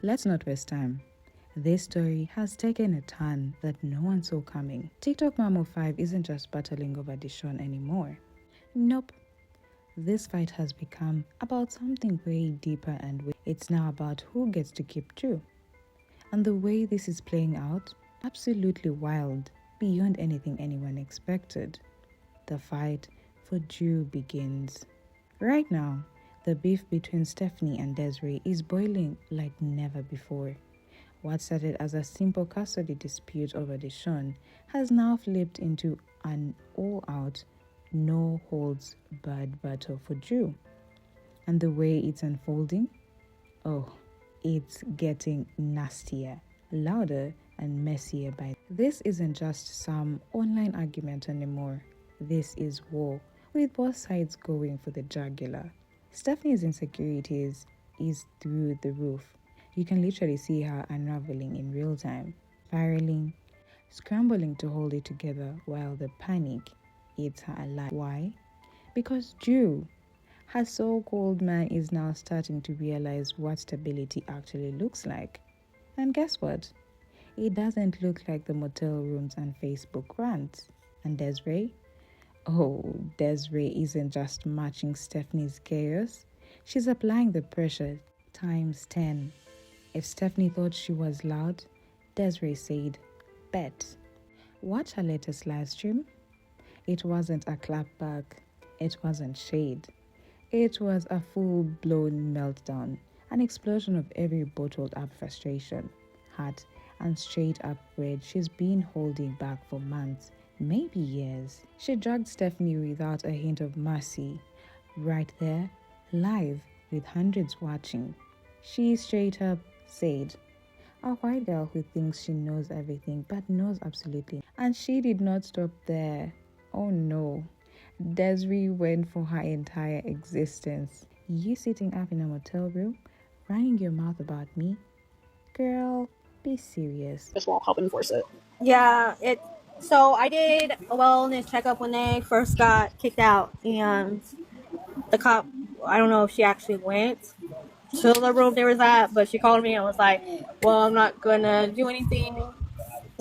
Let's not waste time. This story has taken a turn that no one saw coming. TikTok Mamo 5 isn't just battling over Dishon anymore. Nope. This fight has become about something way deeper and it's now about who gets to keep Drew. And the way this is playing out, absolutely wild, beyond anything anyone expected. The fight for Drew begins. Right now, the beef between Stephanie and Desiree is boiling like never before. What started as a simple custody dispute over Deshaun has now flipped into an all-out, no-holds-barred battle for Drew. And the way it's unfolding? Oh, it's getting nastier, louder, and messier by. This isn't just some online argument anymore. This is war, with both sides going for the jugular. Stephanie's insecurities is through the roof. You can literally see her unraveling in real time, spiraling, scrambling to hold it together while the panic eats her alive. Why? Because Drew, her so-called man, is now starting to realize what stability actually looks like. And guess what? It doesn't look like the motel rooms and Facebook rants. And Desiree? Oh, Desiree isn't just matching Stephanie's chaos. She's applying the pressure times 10. If Stephanie thought she was loud, Desiree said, bet. Watch her latest live stream. It wasn't a clapback. It wasn't shade. It was a full-blown meltdown, an explosion of every bottled-up frustration, hurt, and straight-up rage she's been holding back for months, maybe years. She dragged Stephanie without a hint of mercy, right there, live, with hundreds watching. She straight up said, a white girl who thinks she knows everything but knows absolutely. And she did not stop there. Oh no. Desiree went for her entire existence. You sitting up in a motel room, running your mouth about me? Girl, be serious. This won't help enforce it. Yeah, so I did a wellness checkup when they first got kicked out, and the cop, I don't know if she actually went to the room they was at, but she called me and was like, well, I'm not gonna do anything.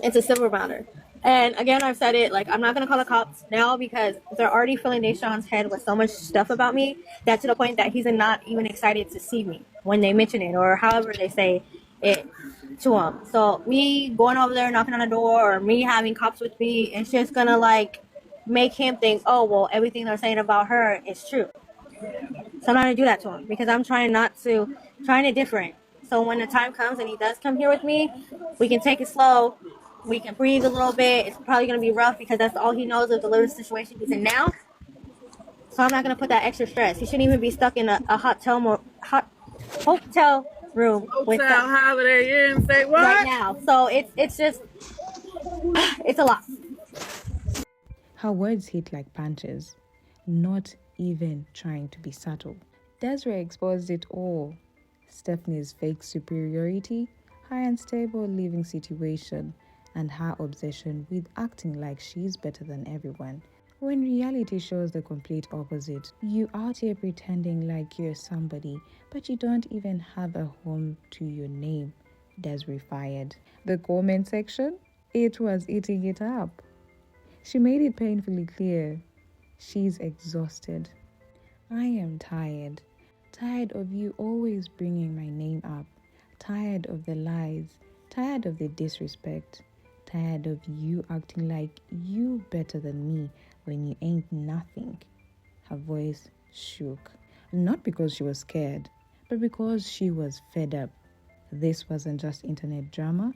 It's a civil matter. And again, I've said it, like, I'm not gonna call the cops now because they're already filling Deshaun's head with so much stuff about me that to the point that he's not even excited to see me when they mention it or however they say it to him. So me going over there knocking on the door or me having cops with me, it's just gonna like make him think, oh well, everything they're saying about her is true. So I'm not gonna do that to him because I'm trying it different. So when the time comes and he does come here with me, we can take it slow. We can breathe a little bit. It's probably gonna be rough because that's all he knows of the living situation he's in now. So I'm not gonna put that extra stress. He shouldn't even be stuck in a hotel room with Holiday Inn. Say what? right now. So it's just it's a lot. Her words hit like punches, not even trying to be subtle. Desiree exposed it all. Stephanie's fake superiority, her unstable living situation, and her obsession with acting like she's better than everyone. When reality shows the complete opposite, you out here pretending like you're somebody, but you don't even have a home to your name. Desiree fired. The comment section? It was eating it up. She made it painfully clear. She's exhausted. I am tired. Tired of you always bringing my name up. Tired of the lies. Tired of the disrespect. Tired of you acting like you better than me when you ain't nothing. Her voice shook. Not because she was scared, but because she was fed up. This wasn't just internet drama.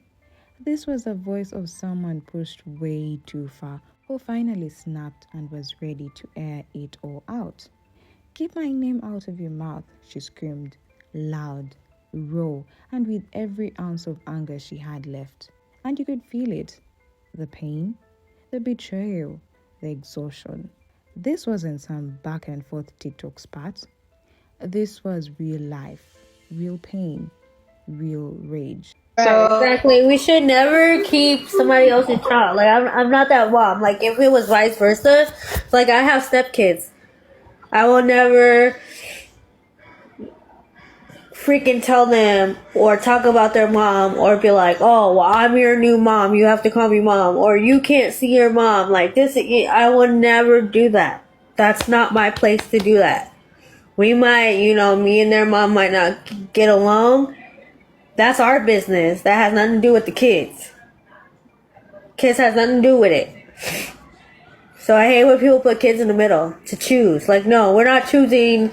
This was the voice of someone pushed way too far, who finally snapped and was ready to air it all out. Keep my name out of your mouth, she screamed, loud, raw, and with every ounce of anger she had left. And you could feel it. The pain, the betrayal, the exhaustion. This wasn't some back and forth TikTok spat. This was real life, real pain, real rage. So exactly, we should never keep somebody else's child. Like I'm not that mom. Like if it was vice versa, like I have stepkids, I will never freaking tell them or talk about their mom or be like, oh, well, I'm your new mom. You have to call me mom. Or you can't see your mom. Like this, I would never do that. That's not my place to do that. We might, me and their mom might not get along. That's our business. That has nothing to do with the kids. Kids has nothing to do with it. So I hate when people put kids in the middle to choose. Like, no, we're not choosing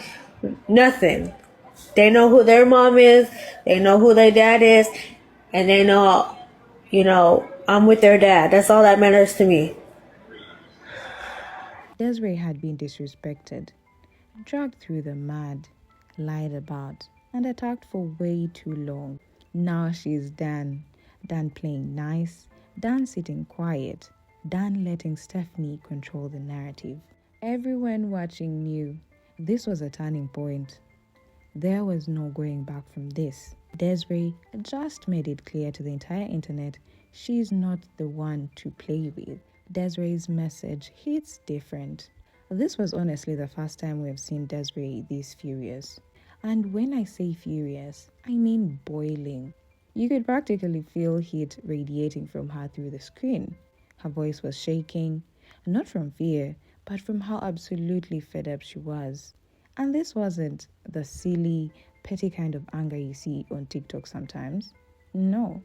nothing. They know who their mom is. They know who their dad is. And they know, I'm with their dad. That's all that matters to me. Desiree had been disrespected, dragged through the mud, lied about, and attacked for way too long. Now she's done playing nice, done sitting quiet, done letting Stephanie control the narrative. Everyone watching knew this was a turning point. There was no going back from this. Desiree just made it clear to the entire internet she's not the one to play with. Desiree's message hits different. This was honestly the first time we've seen Desiree this furious. And when I say furious, I mean boiling. You could practically feel heat radiating from her through the screen. Her voice was shaking, not from fear, but from how absolutely fed up she was. And this wasn't the silly, petty kind of anger you see on TikTok sometimes. No,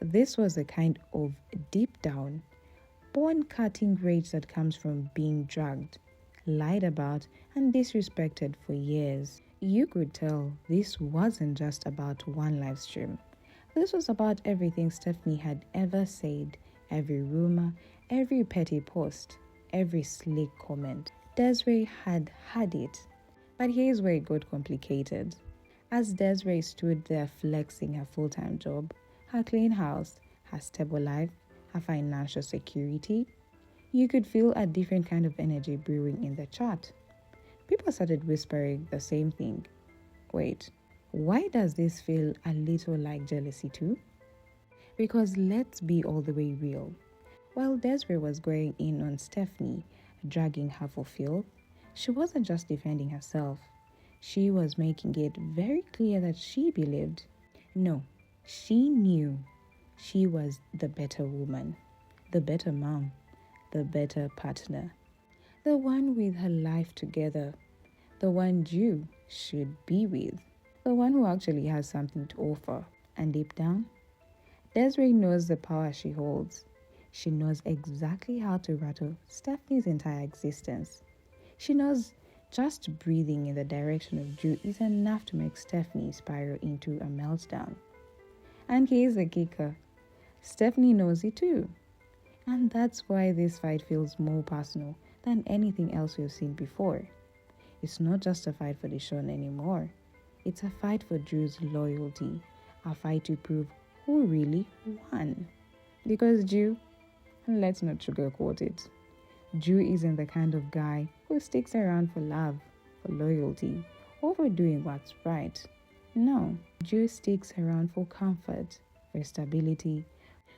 this was a kind of deep down, bone-cutting rage that comes from being dragged, lied about, and disrespected for years. You could tell this wasn't just about one live stream. This was about everything Stephanie had ever said, every rumor, every petty post, every slick comment. Desiree had had it. But here's where it got complicated. As Desiree stood there flexing her full-time job, her clean house, her stable life, her financial security, you could feel a different kind of energy brewing in the chat. People started whispering the same thing. Wait, why does this feel a little like jealousy too? Because let's be all the way real. While Desiree was going in on Stephanie, dragging her for filth, she wasn't just defending herself. She was making it very clear that she believed, no, she knew she was the better woman, the better mom, the better partner, the one with her life together, the one you should be with, the one who actually has something to offer. And deep down, Desiree knows the power she holds. She knows exactly how to rattle Stephanie's entire existence. She knows just breathing in the direction of Drew is enough to make Stephanie spiral into a meltdown. And here's the kicker. Stephanie knows it too. And that's why this fight feels more personal than anything else we've seen before. It's not just a fight for the show anymore. It's a fight for Drew's loyalty. A fight to prove who really won. Because Drew, let's not sugarcoat it, Drew isn't the kind of guy who sticks around for love, for loyalty, or for doing what's right. No, Drew sticks around for comfort, for stability,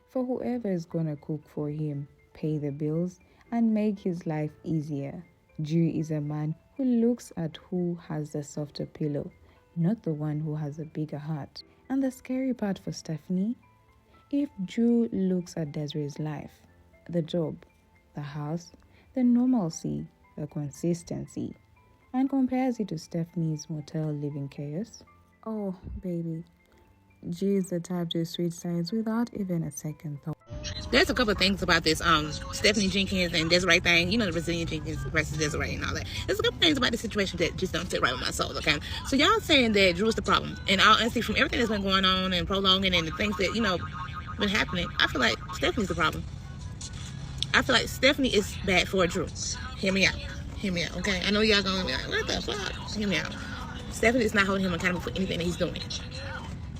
for whoever is gonna cook for him, pay the bills, and make his life easier. Drew is a man who looks at who has the softer pillow, not the one who has a bigger heart. And the scary part for Stephanie, if Drew looks at Desiree's life, the job, the house, the normalcy, the consistency, and compares it to Stephanie's motel living chaos, oh baby, G is the type to switch sides without even a second thought. There's a couple of things about this Stephanie Jenkins and Desiree thing. You know, the Brazilian Jenkins versus Desiree and all that. There's a couple of things about the situation that just don't sit right with my soul, okay? So y'all saying that Drew's the problem. And all honesty, from everything that's been going on and prolonging and the things that, been happening, I feel like Stephanie's the problem. I feel like Stephanie is bad for Drew. Hear me out. Hear me out, okay? I know y'all gonna be like, what the fuck? Hear me out. Stephanie is not holding him accountable for anything that he's doing.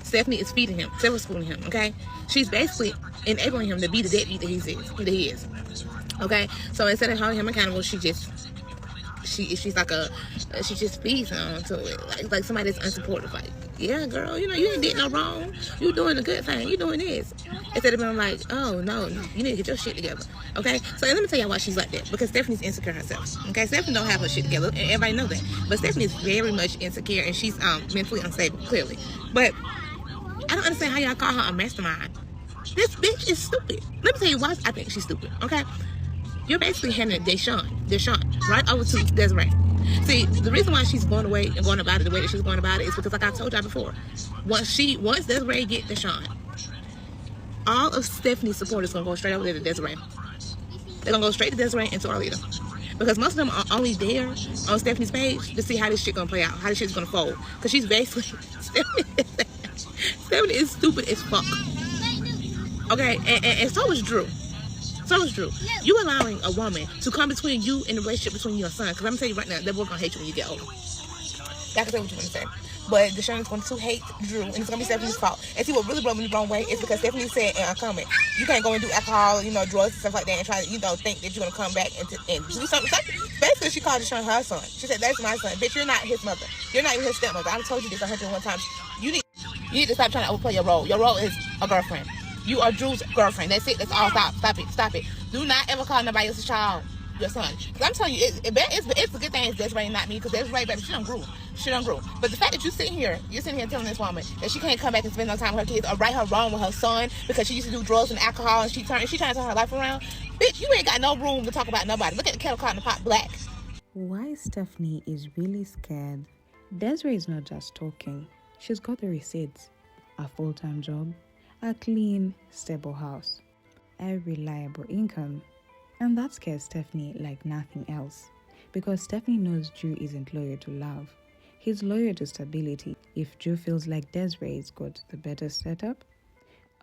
Stephanie is feeding him, silver spooning him, okay? She's basically enabling him to be the deadbeat that he is. Okay? So instead of holding him accountable, she just feeds him to it. Like somebody that's unsupportive. Like, yeah, girl, you ain't did no wrong. You doing a good thing. You doing this. Instead of being like, oh, no, you need to get your shit together. Okay? So let me tell you why she's like that. Because Stephanie's insecure herself. Okay? Stephanie don't have her shit together. And everybody knows that. But Stephanie is very much insecure, and she's mentally unstable, clearly. But I don't understand how y'all call her a mastermind. This bitch is stupid. Let me tell you why I think she's stupid. Okay? You're basically handing Deshaun, right over to Desiree. See, the reason why she's going away and going about it the way that she's going about it is because, like I told y'all before, once Desiree get Deshaun, all of Stephanie's support is gonna go straight over there to Desiree. They're gonna go straight to Desiree and to Arlita, because most of them are only there on Stephanie's page to see how this shit gonna play out, how this shit's gonna fold. Because she's basically Stephanie is stupid as fuck. Okay, and so is Drew. So is Drew. You allowing a woman to come between you and the relationship between your son. Because I'm telling you right now, they're both gonna hate you when you get older. Y'all can say what you want to say. But Deshaun is going to hate Drew, and it's going to be Stephanie's fault. And see, what really broke me the wrong way is because Stephanie said in a comment, you can't go and do alcohol, drugs and stuff like that, and try to, think that you're going to come back and do something. Basically, she called Deshaun her son. She said, that's my son. Bitch, you're not his mother. You're not even his stepmother. I've told you this 101 times. You need to stop trying to overplay your role. Your role is a girlfriend. You are Drew's girlfriend. That's it. That's all. Stop it. Do not ever call nobody else's child your son. Because I'm telling you, it's a good thing it's Desiree, not me. Because Desiree, baby, she done grew. But the fact that you're sitting here telling this woman that she can't come back and spend no time with her kids or right her wrong with her son because she used to do drugs and alcohol and she trying to turn her life around. Bitch, you ain't got no room to talk about nobody. Look at the kettle caught in the pot black. Why Stephanie is really scared? Desiree is not just talking. She's got the receipts. A full-time job, a clean, stable house, a reliable income. And that scares Stephanie like nothing else. Because Stephanie knows Drew isn't loyal to love. He's loyal to stability. If Drew feels like Desiree's got the better setup,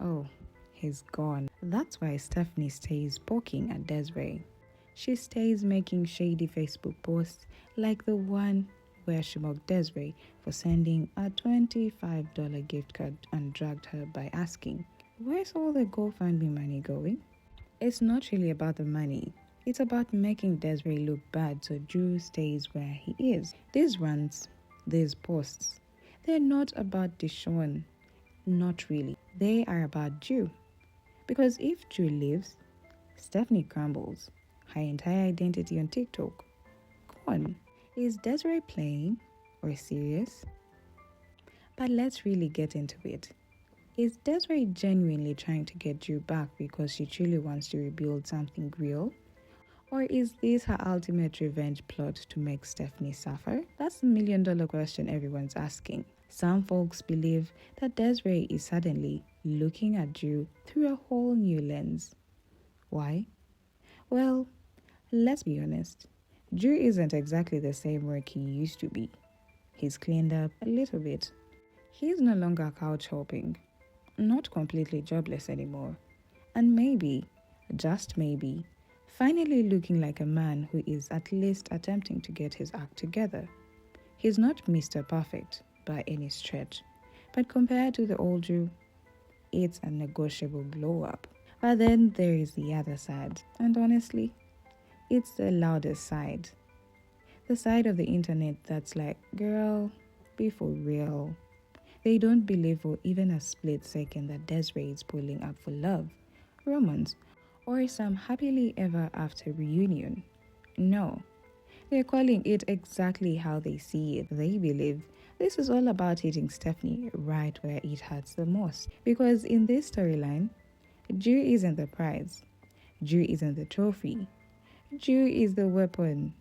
oh, he's gone. That's why Stephanie stays poking at Desiree. She stays making shady Facebook posts like the one where she mocked Desiree for sending a $25 gift card and dragged her by asking, where's all the GoFundMe money going? It's not really about the money. It's about making Desiree look bad so Drew stays where he is. These rants, these posts, they're not about Deshaun. Not really. They are about Drew. Because if Drew leaves, Stephanie crumbles. Her entire identity on TikTok gone. Is Desiree playing or serious? But let's really get into it. Is Desiree genuinely trying to get Drew back because she truly wants to rebuild something real? Or is this her ultimate revenge plot to make Stephanie suffer? That's the million-dollar question everyone's asking. Some folks believe that Desiree is suddenly looking at Drew through a whole new lens. Why? Well, let's be honest. Drew isn't exactly the same work he used to be. He's cleaned up a little bit. He's no longer couch hopping. Not completely jobless anymore, and maybe, just maybe, finally looking like a man who is at least attempting to get his act together. He's not Mr. Perfect by any stretch, but compared to the old Drew, it's a negotiable blow-up. But then there is the other side, and honestly, it's the loudest side. The side of the internet that's like, girl, be for real. They don't believe for even a split second that Desiree is pulling up for love, romance, or some happily ever after reunion. No, they're calling it exactly how they see it. They believe this is all about hitting Stephanie right where it hurts the most. Because in this storyline, Drew isn't the prize. Drew isn't the trophy. Drew is the weapon.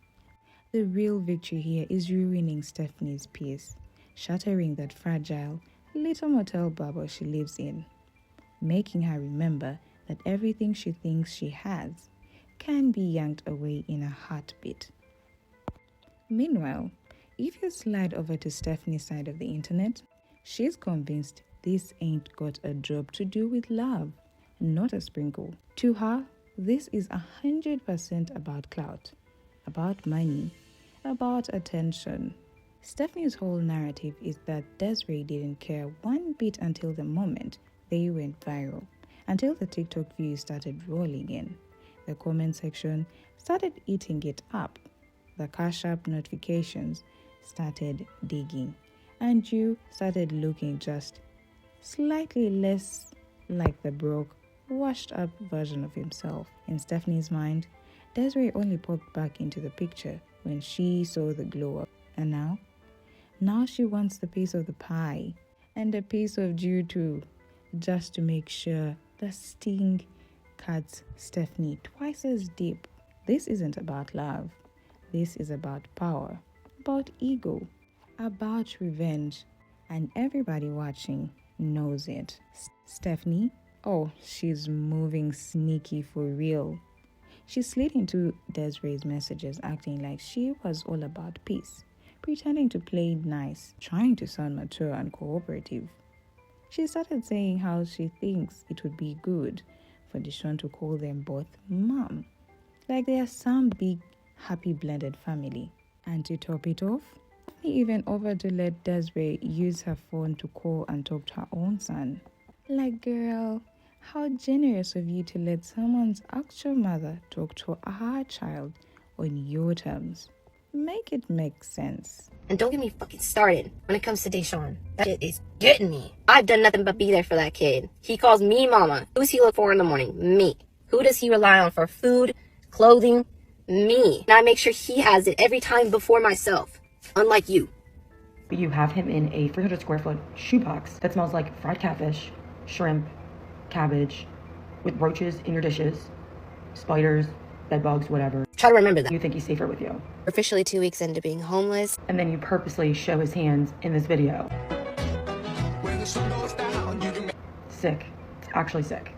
The real victory here is ruining Stephanie's peace, shattering that fragile little motel bubble she lives in, making her remember that everything she thinks she has can be yanked away in a heartbeat. Meanwhile, if you slide over to Stephanie's side of the internet, she's convinced this ain't got a drop to do with love, not a sprinkle. To her, this is 100% about clout, about money, about attention. Stephanie's whole narrative is that Desiree didn't care one bit until the moment they went viral, until the TikTok views started rolling in. The comment section started eating it up. The Cash App notifications started digging. and Drew started looking just slightly less like the broke, washed up version of himself. In Stephanie's mind, Desiree only popped back into the picture when she saw the glow up. And now she wants the piece of the pie and a piece of Drew too, just to make sure the sting cuts Stephanie twice as deep. This isn't about love. This is about power, about ego, about revenge, and everybody watching knows it. Stephanie, oh, she's moving sneaky for real. She slid into Desiree's messages acting like she was all about peace, pretending to play nice, trying to sound mature and cooperative. She started saying how she thinks it would be good for Deshaun to call them both mom, like they are some big, happy blended family. And to top it off, he even offered to let Desiree use her phone to call and talk to her own son. Like, girl, how generous of you to let someone's actual mother talk to her child on your terms. Make it make sense. And don't get me fucking started when it comes to Deshaun. That shit is getting me. I've done nothing but be there for that kid. He calls me mama. Who does he look for in the morning? Me. Who does he rely on for food, clothing? Me. And I make sure he has it every time before myself. Unlike you. You have him in a 300 square foot shoebox that smells like fried catfish, shrimp, cabbage, with roaches in your dishes, spiders, bed bugs, whatever. Try to remember that. You think he's safer with you. Officially 2 weeks into being homeless. And then you purposely show his hands in this video. Sick. It's actually sick.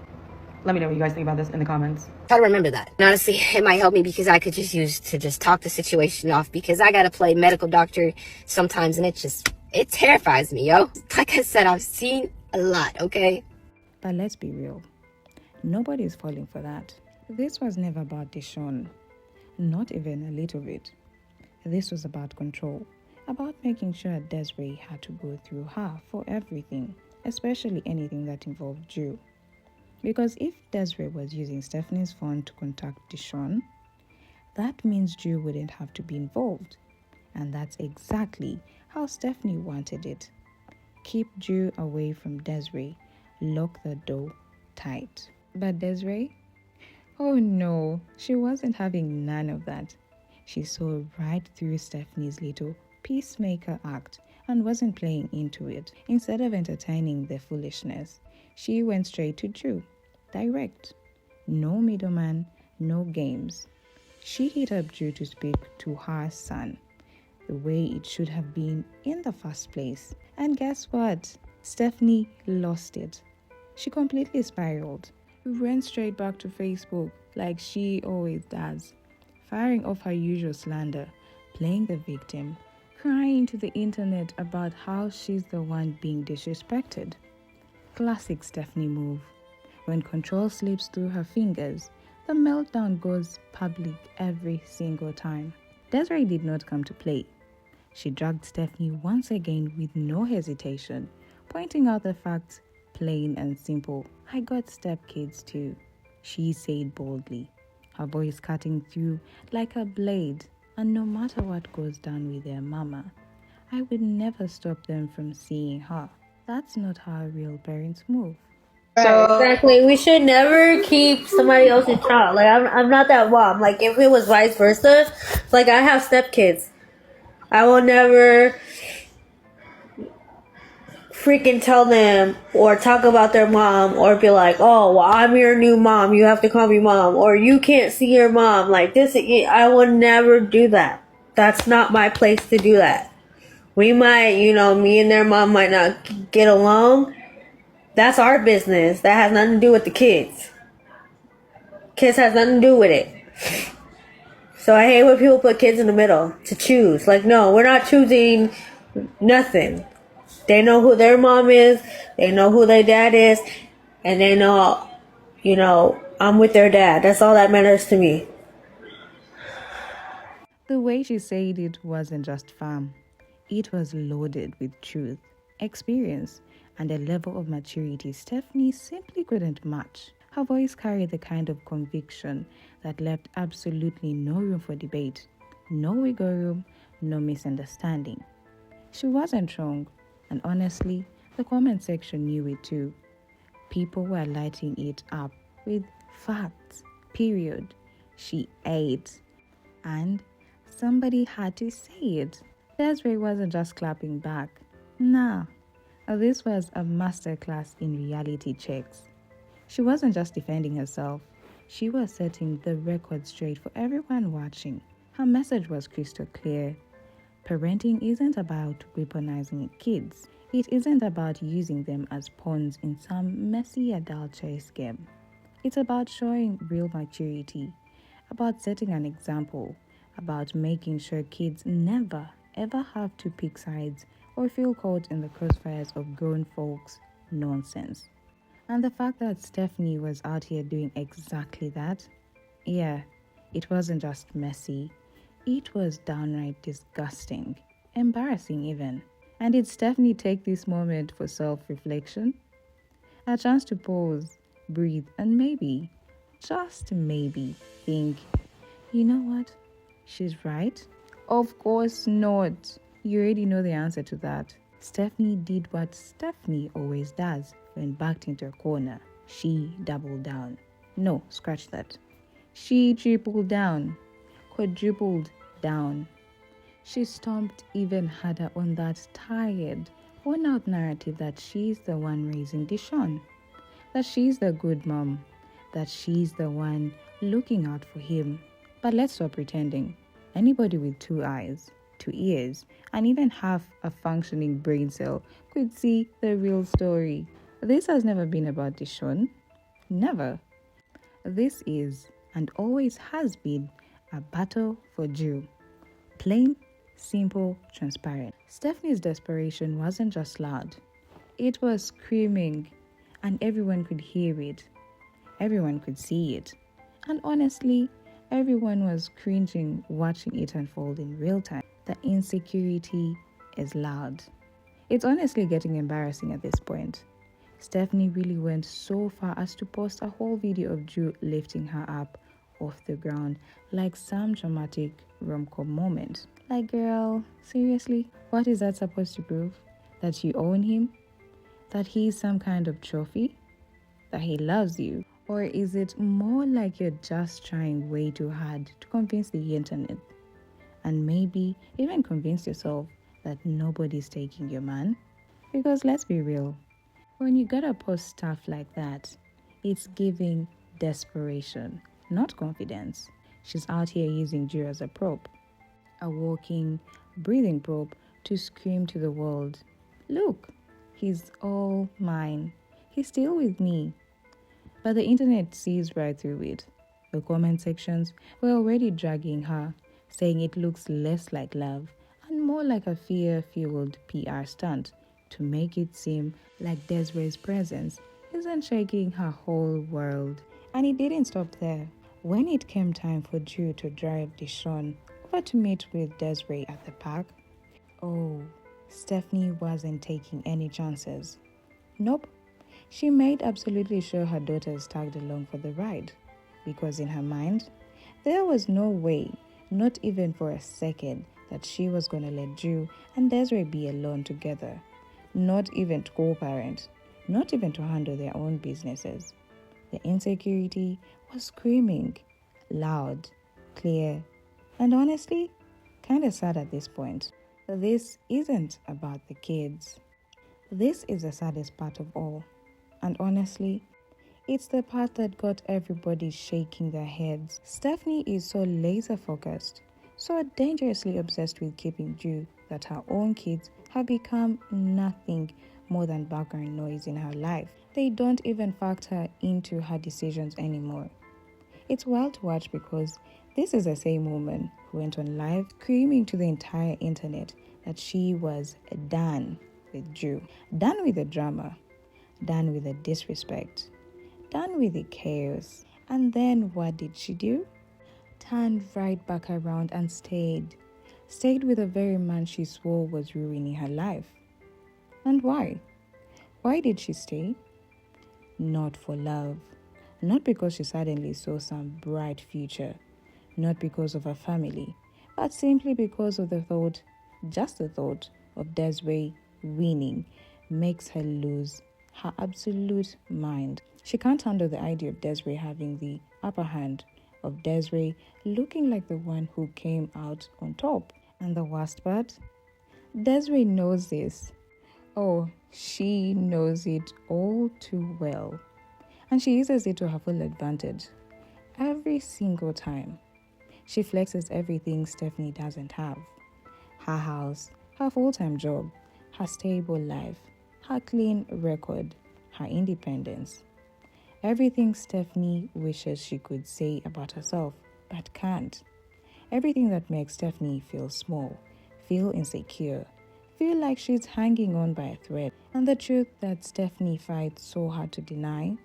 Let me know what you guys think about this in the comments. Try to remember that. And honestly, it might help me because I could just use to just talk the situation off because I gotta play medical doctor sometimes and it terrifies me, yo. Like I said, I've seen a lot, okay? But let's be real. Nobody's falling for that. This was never about Deshaun. Not even a little bit. This was about control. About making sure Desiree had to go through her for everything, especially anything that involved Drew. Because if Desiree was using Stephanie's phone to contact Deshaun, that means Drew wouldn't have to be involved. And that's exactly how Stephanie wanted it. Keep Drew away from Desiree. Lock the door tight. But Desiree? Oh no, she wasn't having none of that. She saw right through Stephanie's little peacemaker act and wasn't playing into it. Instead of entertaining the foolishness, she went straight to Drew. Direct. No middleman, no games. She hit up Drew to speak to her son, the way it should have been in the first place. And guess what? Stephanie lost it. She completely spiraled. Went straight back to Facebook like she always does, firing off her usual slander, playing the victim, crying to the internet about how she's the one being disrespected. Classic Stephanie move. When control slips through her fingers, the meltdown goes public every single time. Desiree did not come to play. She dragged Stephanie once again with no hesitation, pointing out the facts plain and simple. I got stepkids too, she said boldly, her voice cutting through like a blade. And no matter what goes down with their mama, I would never stop them from seeing her. That's not how real parents move. So exactly, we should never keep somebody else's child. Like I'm not that mom. Like if it was vice versa, like I have stepkids, I will never freaking tell them or talk about their mom or be like, oh, well, I'm your new mom, you have to call me mom, or you can't see your mom. Like this, I would never do that. That's not my place to do that. We might, me and their mom might not get along. That's our business. That has nothing to do with the kids. Kids has nothing to do with it. So I hate when people put kids in the middle to choose. Like, no, we're not choosing nothing. They know who their mom is. They know who their dad is. And they know, I'm with their dad. That's all that matters to me. The way she said it wasn't just fun. It was loaded with truth, experience, and a level of maturity Stephanie simply couldn't match. Her voice carried the kind of conviction that left absolutely no room for debate, no wiggle room, no misunderstanding. She wasn't wrong, and honestly, the comment section knew it too. People were lighting it up with facts, period. She ate, and somebody had to say it. Desiree wasn't just clapping back. Nah, this was a masterclass in reality checks. She wasn't just defending herself, she was setting the record straight for everyone watching. Her message was crystal clear. Parenting isn't about weaponizing kids. It isn't about using them as pawns in some messy adult chess game. It's about showing real maturity, about setting an example, about making sure kids never ever have to pick sides or feel caught in the crossfires of grown folks' nonsense. And the fact that Stephanie was out here doing exactly that, yeah, it wasn't just messy, it was downright disgusting, embarrassing even. And did Stephanie take this moment for self-reflection? A chance to pause, breathe, and maybe, just maybe, think, you know what? She's right? Of course not. You already know the answer to that. Stephanie did what Stephanie always does when backed into a corner. She doubled down. No, scratch that. She tripled down, quadrupled down. She stomped even harder on that tired, worn-out narrative that she's the one raising Deshaun, that she's the good mom, that she's the one looking out for him. But let's stop pretending. Anybody with 2 eyes, 2 ears, and even half a functioning brain cell could see the real story. This has never been about Deshaun. Never. This is, and always has been, a battle for Drew. Plain, simple, transparent. Stephanie's desperation wasn't just loud. It was screaming, and everyone could hear it. Everyone could see it. And honestly, everyone was cringing watching it unfold in real time. The insecurity is loud. It's honestly getting embarrassing at this point. Stephanie really went so far as to post a whole video of Drew lifting her up off the ground like some dramatic rom-com moment. Like, girl, seriously? What is that supposed to prove? That you own him? That he's some kind of trophy? That he loves you? Or is it more like you're just trying way too hard to convince the internet? And maybe even convince yourself that nobody's taking your man? Because let's be real, when you gotta post stuff like that, it's giving desperation, not confidence. She's out here using Drew as a prop, a walking, breathing prop to scream to the world, look, he's all mine. He's still with me. But the internet sees right through it. The comment sections were already dragging her, saying it looks less like love and more like a fear-fueled PR stunt to make it seem like Desiree's presence isn't shaking her whole world. And it didn't stop there. When it came time for Drew to drive Deshaun over to meet with Desiree at the park, oh, Stephanie wasn't taking any chances. Nope. She made absolutely sure her daughters tagged along for the ride, because in her mind, there was no way, not even for a second, that she was going to let Drew and Desiree be alone together, not even to co-parent, not even to handle their own businesses. The insecurity was screaming, loud, clear, and honestly, kind of sad at this point. This isn't about the kids. This is the saddest part of all. And honestly, it's the part that got everybody shaking their heads. Stephanie is so laser focused, so dangerously obsessed with keeping Drew that her own kids have become nothing more than background noise in her life. They don't even factor into her decisions anymore. It's wild to watch because this is the same woman who went on live screaming to the entire internet that she was done with Drew, done with the drama, done with the disrespect, done with the chaos. And then what did she do? Turned right back around and stayed with the very man she swore was ruining her life. And why? Why did she stay? Not for love. Not because she suddenly saw some bright future. Not because of her family. But simply because of the thought, just the thought, of Desiree winning makes her lose her absolute mind. She can't handle the idea of Desiree having the upper hand, of Desiree looking like the one who came out on top. And the worst part? Desiree knows this. Oh, she knows it all too well. And she uses it to her full advantage. Every single time. She flexes everything Stephanie doesn't have. Her house, her full-time job, her stable life, her clean record, her independence. Everything Stephanie wishes she could say about herself, but can't. Everything that makes Stephanie feel small, feel insecure, feel like she's hanging on by a thread. And the truth that Stephanie fights so hard to deny,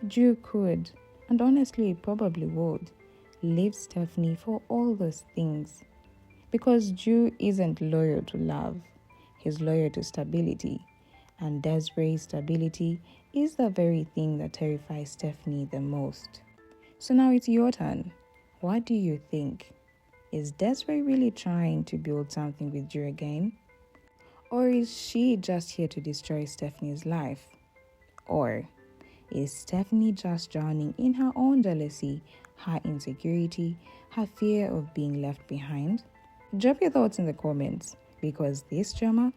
Drew could, and honestly probably would, leave Stephanie for all those things. Because Drew isn't loyal to love, he's loyal to stability. And Desiree's stability is the very thing that terrifies Stephanie the most. So now it's your turn. What do you think? Is Desiree really trying to build something with Drew again? Or is she just here to destroy Stephanie's life? Or is Stephanie just drowning in her own jealousy, her insecurity, her fear of being left behind? Drop your thoughts in the comments, because this drama,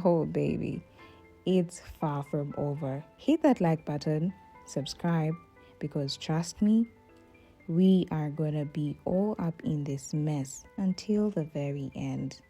oh baby, it's far from over. Hit that like button, subscribe, because trust me, we are gonna be all up in this mess until the very end.